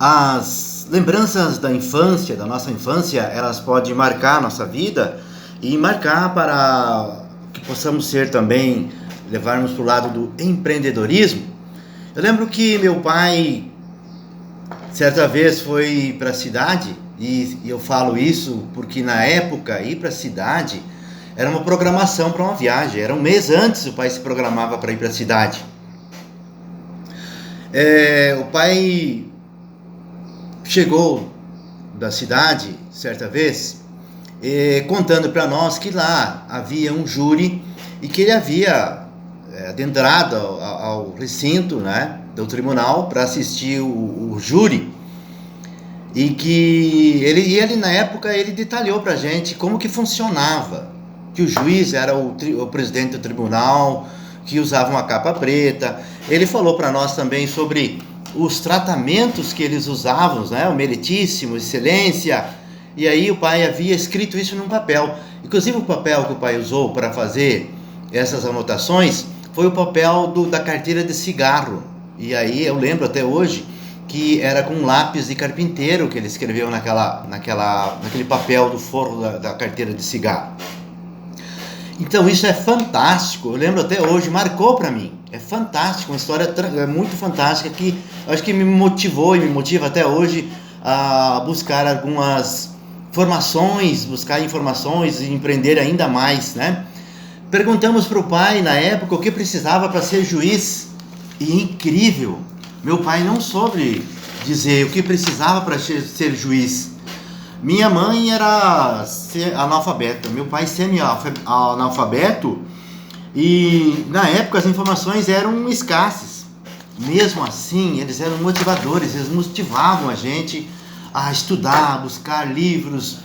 As lembranças da infância, da nossa infância, elas podem marcar a nossa vida e marcar para que possamos ser também, levarmos para o lado do empreendedorismo. Eu lembro que meu pai, certa vez, foi para a cidade, e eu falo isso porque na época ir para a cidade era uma programação para uma viagem. Era um mês antes o pai se programava para ir para a cidade. O pai chegou da cidade, certa vez, contando para nós que lá havia um júri e que ele havia adentrado ao recinto, né, do tribunal para assistir o júri, e que ele na época ele detalhou para a gente como que funcionava, que o juiz era o presidente do tribunal, que usava uma capa preta. Ele falou para nós também sobre os tratamentos que eles usavam, né? O meritíssimo, excelência. E aí o pai havia escrito isso num papel. Inclusive o papel que o pai usou para fazer essas anotações foi o papel da carteira de cigarro. E aí eu lembro até hoje que era com um lápis de carpinteiro que ele escreveu naquele papel do forro da carteira de cigarro. Então isso é fantástico, eu lembro até hoje, marcou para mim, é fantástico, uma história muito fantástica que acho que me motivou e me motiva até hoje a buscar algumas buscar informações e empreender ainda mais, né? Perguntamos para o pai na época o que precisava para ser juiz, e incrível, meu pai não soube dizer o que precisava para ser juiz. Minha mãe era analfabeta, meu pai semi-analfabeto, e na época as informações eram escassas. Mesmo assim, eles eram motivadores, eles motivavam a gente a estudar, a buscar livros,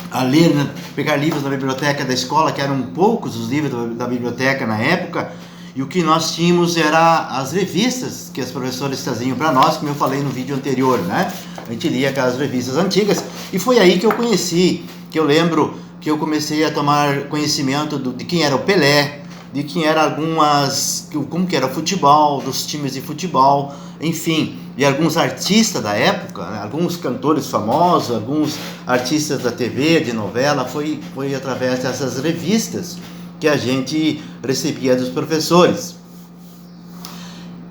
a ler, né? Pegar livros da biblioteca da escola, que eram poucos os livros da biblioteca na época, e o que nós tínhamos era as revistas que as professoras traziam para nós, como eu falei no vídeo anterior, né? A gente lia aquelas revistas antigas, e foi aí que eu conheci, que eu lembro que eu comecei a tomar conhecimento de quem era o Pelé, de quem era como que era o futebol, dos times de futebol, enfim, e alguns artistas da época, né? Alguns cantores famosos, alguns artistas da TV, de novela, foi através dessas revistas que a gente recebia dos professores.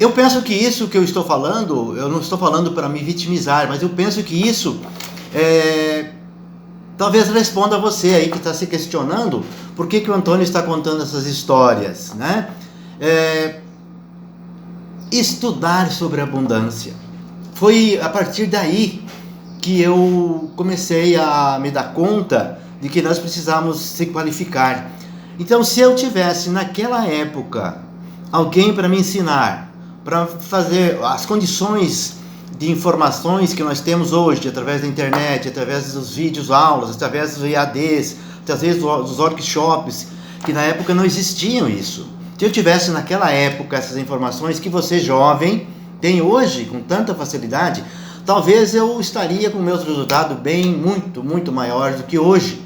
Eu penso que isso que eu estou falando, eu não estou falando para me vitimizar, mas eu penso que isso talvez responda a você aí que está se questionando por que o Antônio está contando essas histórias, né? Estudar sobre abundância. Foi a partir daí que eu comecei a me dar conta de que nós precisamos se qualificar. Então, se eu tivesse naquela época alguém para me ensinar, para fazer as condições de informações que nós temos hoje, através da internet, através dos vídeos aulas, através dos EADs, através dos workshops, que na época não existiam isso. Se eu tivesse naquela época essas informações que você jovem tem hoje com tanta facilidade, talvez eu estaria com meus resultados muito maiores do que hoje.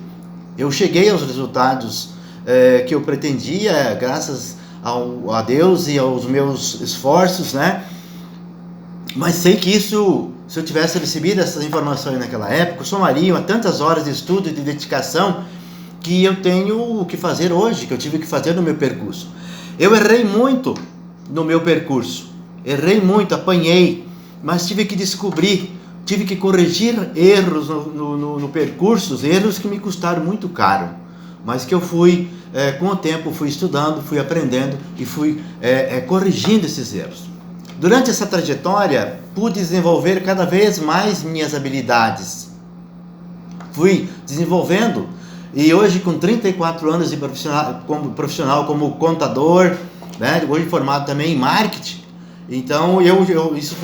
Eu cheguei aos resultados que eu pretendia, graças a Deus e aos meus esforços, né? Mas sei que isso, se eu tivesse recebido essas informações naquela época, somariam a tantas horas de estudo e de dedicação que eu tenho que fazer hoje, que eu tive que fazer no meu percurso. Eu errei muito no meu percurso, errei muito, apanhei, mas tive que descobrir, tive que corrigir erros no percurso, erros que me custaram muito caro, mas que eu fui, com o tempo, fui estudando, fui aprendendo e fui corrigindo esses erros. Durante essa trajetória, pude desenvolver cada vez mais minhas habilidades. Fui desenvolvendo, e hoje com 34 anos de profissional como contador, né, hoje formado também em marketing, então isso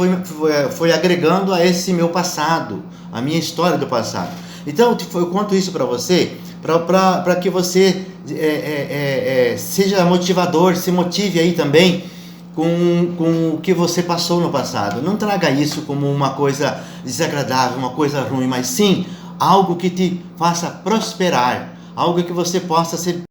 foi agregando a esse meu passado, a minha história do passado. Então eu conto isso para você, para que você seja motivador, se motive aí também com o que você passou no passado. Não traga isso como uma coisa desagradável, uma coisa ruim, mas sim algo que te faça prosperar, algo que você possa ser